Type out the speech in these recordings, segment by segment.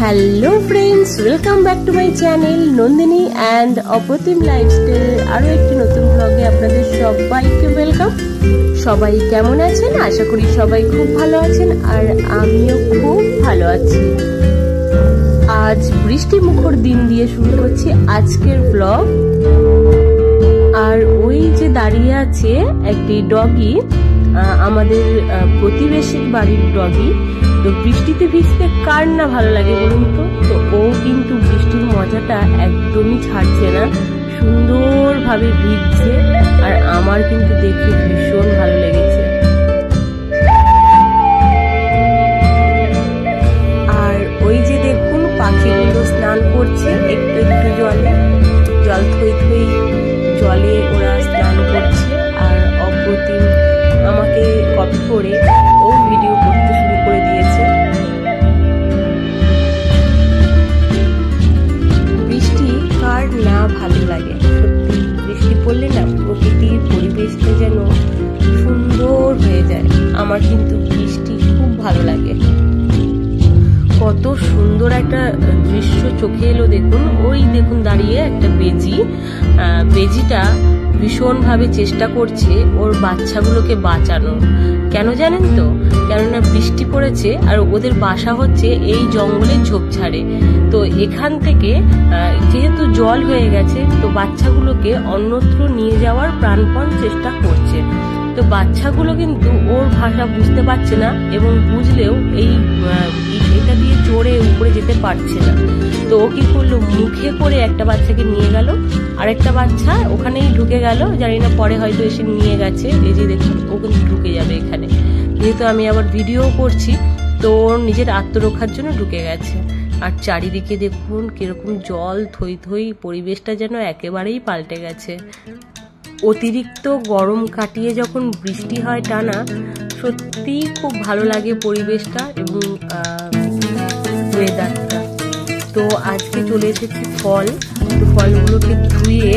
Hello friends, welcome back to my channel Nandini and Apratim lifestyle. আরও একটি নতুন ব্লগে আপনাদের সবাইকে ওয়েলকাম। সবাই কেমন আছেন? আশা করি সবাই খুব ভালো আছেন, আর আমিও খুব ভালো আছি। আজ বৃষ্টি মুখর দিন দিয়ে শুরু করছি আজকের ব্লগ। আর ওই যে দাঁড়িয়ে আছে একটি ডগি, আমাদের প্রতিবেশীর বাড়ির ডগি। তো বৃষ্টিতে ভিজতে কার না ভালো লাগে বলুন তো? তো ও কিন্তু বৃষ্টির মজাটা একদমই ছাড়ছে না, সুন্দরভাবে ভিজছে, আর আমার কিন্তু দেখে ভীষণ ভালো লেগেছে। আর ওই যে দেখুন পাখিগুলো স্নান করছে একটু একটু জল থই থই জলে ওরা স্নান করছে। আর অপ্রতিম আমাকে কপি করে ও ভিডিও করতে শুরু করে দিয়েছে। বৃষ্টি কার না ভালো লাগে? সত্যি বৃষ্টি পড়লে না প্রকৃতির পরিবেশটা যেন সুন্দর হয়ে যায়। আমার কিন্তু বৃষ্টি খুব ভালো লাগে। কত সুন্দর একটা দৃশ্য চোখে এলো দেখুন। ওই দেখুন দাঁড়িয়ে একটা বেজিটা ভীষণভাবে চেষ্টা করছে ওর বাচ্চাগুলোকে বাঁচানোর। কেন জানেন তো? কেননা বৃষ্টি পড়েছে আর ওদের বাসা হচ্ছে এই জঙ্গলের ঝোপঝাড়ে। তো এখান থেকে যেহেতু জল হয়ে গেছে, তো বাচ্চাগুলোকে অন্যত্র নিয়ে যাওয়ার প্রাণপণ চেষ্টা করছে। তো বাচ্চাগুলো কিন্তু ওর ভাষা বুঝতে পারছে না, এবং বুঝলেও এটা দিয়ে চড়ে উপরে যেতে পারছে না। তো ও কি করলো, মুখে করে একটা বাচ্চাকে নিয়ে গেল, আর একটা বাচ্চা ওখানেই ঢুকে গেল। জানি না পরে হয়তো এসে নিয়ে গেছে। এই যে দেখুন ও কিন্তু ঢুকে যাবে এখানে, যেহেতু আমি আবার ভিডিও করছি, তো ওর নিজের আত্মরক্ষার জন্য ঢুকে গেছে। আর চারিদিকে দেখুন কিরকম জল থই থই, পরিবেশটা যেন একেবারেই পাল্টে গেছে। অতিরিক্ত গরম কাটিয়ে যখন বৃষ্টি হয় টানা, সত্যি খুব ভালো লাগে পরিবেশটা এবং ওয়েদারটা। তো আজকে চলে এসেছি ফল। তো ফলগুলোকে ধুয়ে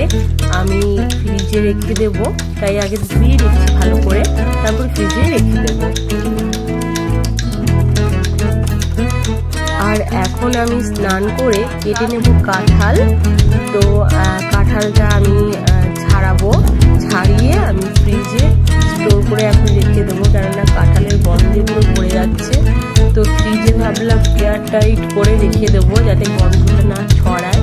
আমি ফ্রিজে রেখে দেবো, তাই আগে ধুয়ে নিচ্ছি ভালো করে, তারপর ফ্রিজে রেখে দেবো। আর এখন আমি স্নান করে কেটে নেব কাঁঠাল। তো কাঁঠালটা আমি ছাড়িয়ে আমি ফ্রিজে স্টোর করে এখন রেখে দেবো, কেননা কাঁঠালের গন্ধে পুরো পড়ে যাচ্ছে। তো ফ্রিজে ভাবলাম এয়ার টাইট করে রেখে দেবো, যাতে গন্ধটা না ছড়ায়।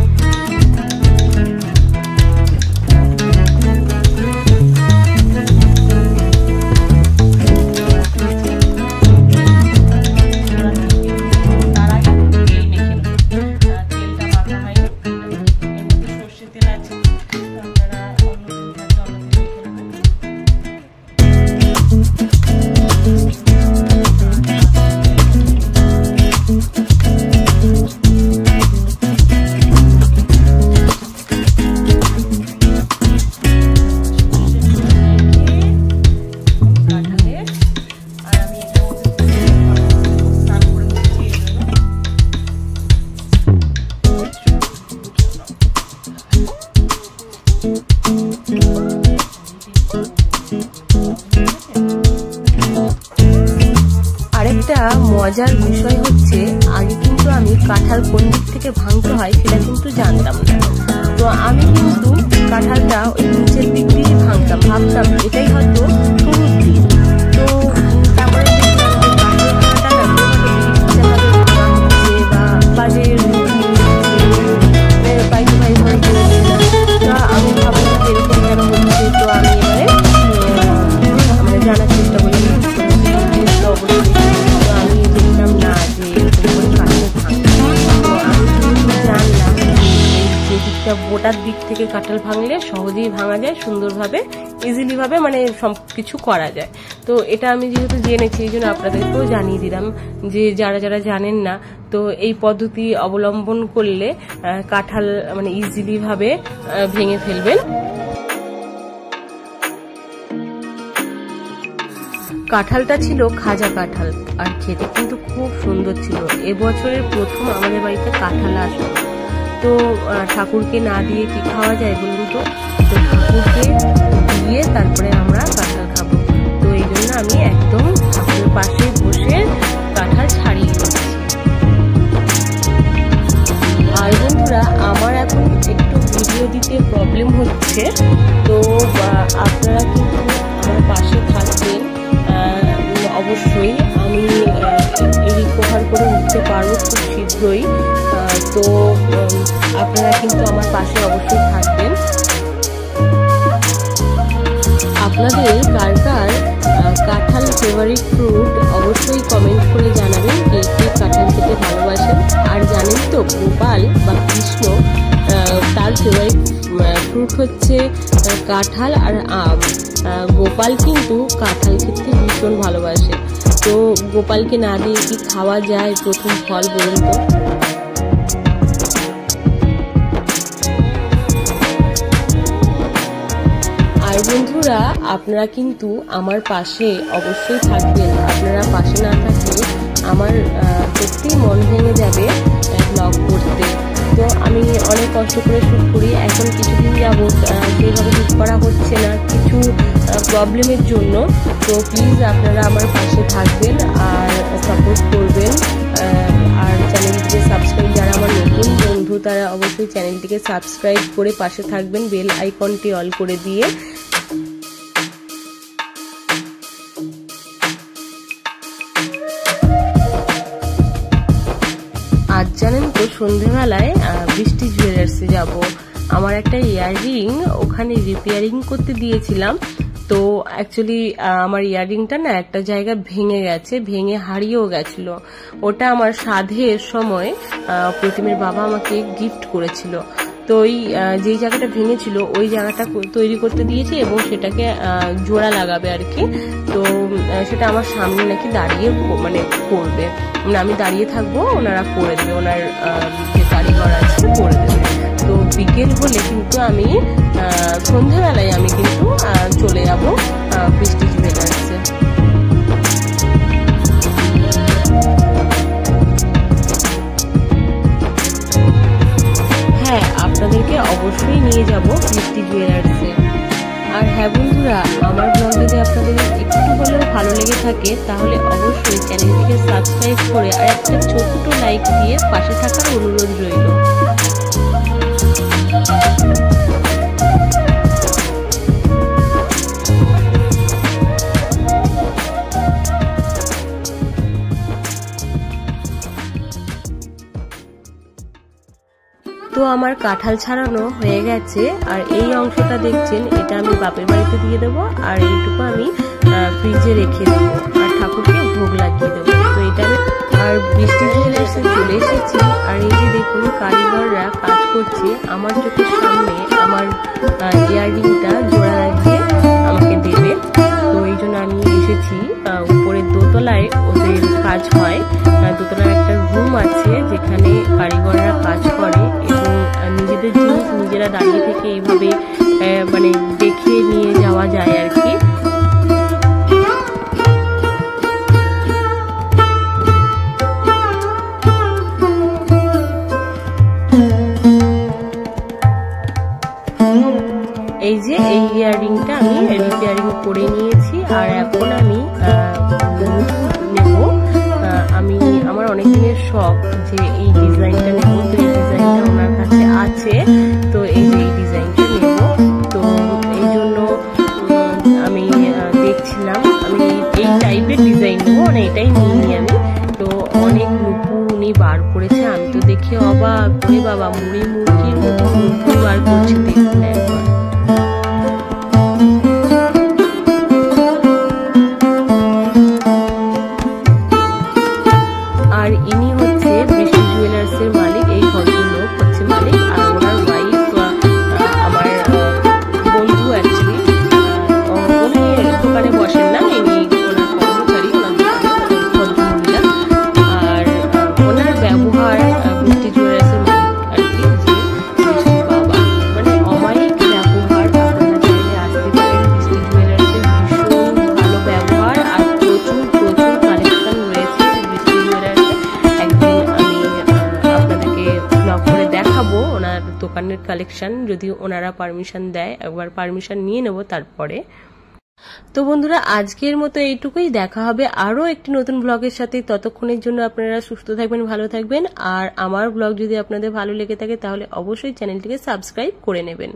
আরেকটা মজার বিষয় হচ্ছে, আগে কিন্তু আমি কাঁঠাল কোন দিক থেকে ভাঙতে হয় সেটা কিন্তু জানতাম না। তো আমি কিন্তু কাঁঠালটা ওই নিচের দিক দিয়ে ভাঙতাম, ভাবতাম এটাই হয়তো শুরুর দিক। তো তারপরে আমি ভাবলাম এরকম কেন হচ্ছে। তো আমি এবারে জানার চেষ্টা করি। আমি দেখলাম না যে জানলাম যে দিকটা বোটার দিক থেকে কাঁঠাল ভাঙলে সহজেই ভাঙা যায়, সুন্দরভাবে ইজিলি ভাবে, মানে সব কিছু করা যায়। তো এটা আমি যেহেতু জেনেছি, এই জন্য আপনাদেরকেও জানিয়ে দিলাম যে যারা জানেন না, তো এই পদ্ধতি অবলম্বন করলে কাঁঠাল মানে ইজিলি ভাবে ভেঙে ফেলবেন। কাঁঠালটা ছিল খাজা কাঁঠাল, আর খেতে কিন্তু খুব সুন্দর ছিল। এবছরের প্রথম আমাদের বাড়িতে কাঁঠাল আসলো। তো ঠাকুরকে না দিয়ে কি খাওয়া যায় বলুন তো? তো ঠাকুরকে দিয়ে তারপরে আমরা কাঁঠাল খাবো। তো এই জন্য আমি একদম ঠাকুরের পাশে বসে কাঁঠাল ছাড়িয়ে দিচ্ছি। তো আপনারা কিন্তু আমার পাশে থাকবেন অবশ্যই। আমি রিকভার করে উঠতে পারবো খুব শীঘ্রই। তো আপনারা কিন্তু আমার পাশে অবশ্যই থাকবেন। আপনাদের কার কার কাঁঠাল ফেভারিট ফ্রুট অবশ্যই কমেন্ট করে জানাবেন, কে কে কাঁঠাল খেতে ভালোবাসেন। আর জানেন তো গোপাল বা কৃষ্ণ তার ফেভারিট ফ্রুট হচ্ছে কাঁঠাল আর আম। গোপাল কিন্তু কাঁঠাল খেতে ভীষণ ভালোবাসে। তো গোপালকে না দিয়ে কি খাওয়া যায় প্রথম ফল বলুন তো? আর বন্ধুরা আপনারা কিন্তু আমার পাশে অবশ্যই থাকবেন। আপনারা পাশে না থাকলে আমার সত্যিই মন ভেঙে যাবে ব্লগ করতে। তো আমি অনেক কষ্ট করে শ্যুট করি, এখন কিছুদিন যাবত সেইভাবে শ্যুট করা হচ্ছে না কিছু প্রবলেমের জন্য। তো প্লিজ আপনারা আমার পাশে থাকবেন আর সাপোর্ট করবেন। আর চ্যানেলটিকে সাবস্ক্রাইব, যারা আমার নতুন বন্ধু তারা অবশ্যই চ্যানেলটিকে সাবস্ক্রাইব করে পাশে থাকবেন, বেল আইকনটি অল করে দিয়ে। আজ জানেন তো সন্ধ্যেবেলায় বৃষ্টি জুয়েলার্সে যাব। আমার একটা ইয়াররিং ওখানে রিপেয়ারিং করতে দিয়েছিলাম। তো অ্যাকচুয়ালি আমার ইয়াররিংটা না একটা জায়গায় ভেঙে গেছে, ভেঙে হারিয়েও গেছিল। ওটা আমার সাধের সময় প্রতিমের বাবা আমাকে গিফট করেছিল। তো ওই যেই জায়গাটা ভেঙেছিল ওই জায়গাটা তৈরি করতে দিয়েছে এবং সেটাকে জোড়া লাগাবে আর কি। তো সেটা আমার সামনে নাকি দাঁড়িয়ে মানে করবে, মানে আমি দাঁড়িয়ে থাকবো, ওনারা করে দেবে, ওনার যে কারিগর আছে করে দেবে। তো বিকেল হলে কিন্তু আমি সন্ধ্যেবেলায় আমি কিন্তু চলে যাবো বৃষ্টি জুয়েলার্সে। হ্যাঁ, আপনাদেরকে অবশ্যই নিয়ে যাব বৃষ্টি জুয়েলার্সে। আর হ্যাঁ বন্ধুরা, আমার ব্লগ যদি আপনাদের একটু হলেও ভালো লেগে থাকে তাহলে অবশ্যই চ্যানেলটিকে সাবস্ক্রাইব করে আর একটা ছোট্ট লাইক দিয়ে পাশে থাকার অনুরোধ রইল। তো আমার কাঁঠাল ছাড়ানো হয়ে গেছে, আর এই অংশটা দেখছেন এটা আমি বাপের বাড়িতে দিয়ে দেবো, আর এইটুকু আমি ফ্রিজে রেখে দেবো আর ঠাকুরকে ভোগ লাগিয়ে দেবো। তো এটা আমি আর বৃষ্টি জুয়েলার্সে চলে এসেছি। আর এই যে দেখুন কারিগররা কাজ করছে আমার চোখের সামনে, আমার ইয়াররিংটা জোড়া লাগিয়ে আমাকে দেবে। তো এই জন্য আমি এসেছি উপরের দোতলায়, ওদের কাজ হয়। দোতলার একটা রুম আছে যেখানে কারিগররা কাজ করে এবং নিজেদের জিনিস নিজেরা দাঁড়িয়ে থেকে এইভাবে মানে দেখে নিয়ে যাওয়া যায় আর কি। এই যে এই ইয়াররিংটা আমি রিপেয়ারিং করে নিয়েছি, আর এখন আমি নেব। আমি আমার অনেক দিনের শখ যে এই ডিজাইনটা নেব, তো এই ডিজাইনটা ওনার কাছে আছে। তো এই যে এই ডিজাইনটা নেব, তো এই জন্য আমি দেখছিলাম আমি এই টাইপের ডিজাইন নেবো, মানে এটাই নিইনি আমি। তো অনেক নুপু উনি বার করেছে, আমি তো দেখে অবাক, ওরে বাবা মুড়ি মুরগির মতো নুপু বার করছে, দেখুন একবার। আর ইনি হচ্ছে বৃষ্টি জুয়েলার্সের মালিক, এই ভদ্রলোক হচ্ছে মালিক, আর ওনার ওয়াইফ আমার বন্ধু অ্যাকচুয়ালি। উনি দোকানে বসেন না, ইনি ওনার কর্মচারী, ওনার ভদ্রমহিলা। আর ওনার ব্যবহার বৃষ্টি জুয়েলার্সের মালিক আর কি, যে বৃষ্টির বাবা, মানে অমায়িক ব্যবহার। আপনারা চাইলে আসতে পারেন বৃষ্টি জুয়েলার্সের, ভীষণ ভালো ব্যবহার আর প্রচুর কালেকশন রয়েছে বৃষ্টি জুয়েলার্সে। একদিন আমি আপনাদেরকে ব্লগ করে দেখাবো ওনার দোকানের কালেকশন, যদি ওনারা পারমিশন দেয়। একবার পারমিশন নিয়ে নেব তারপরে। তো বন্ধুরা আজকের মতো এইটুকুই, দেখা হবে আরো একটি নতুন ব্লগের সাথে। ততক্ষণের জন্য আপনারা সুস্থ থাকবেন, ভালো থাকবেন। আর আমার ব্লগ যদি আপনাদের ভালো লেগে থাকে তাহলে অবশ্যই চ্যানেলটিকে সাবস্ক্রাইব করে নেবেন।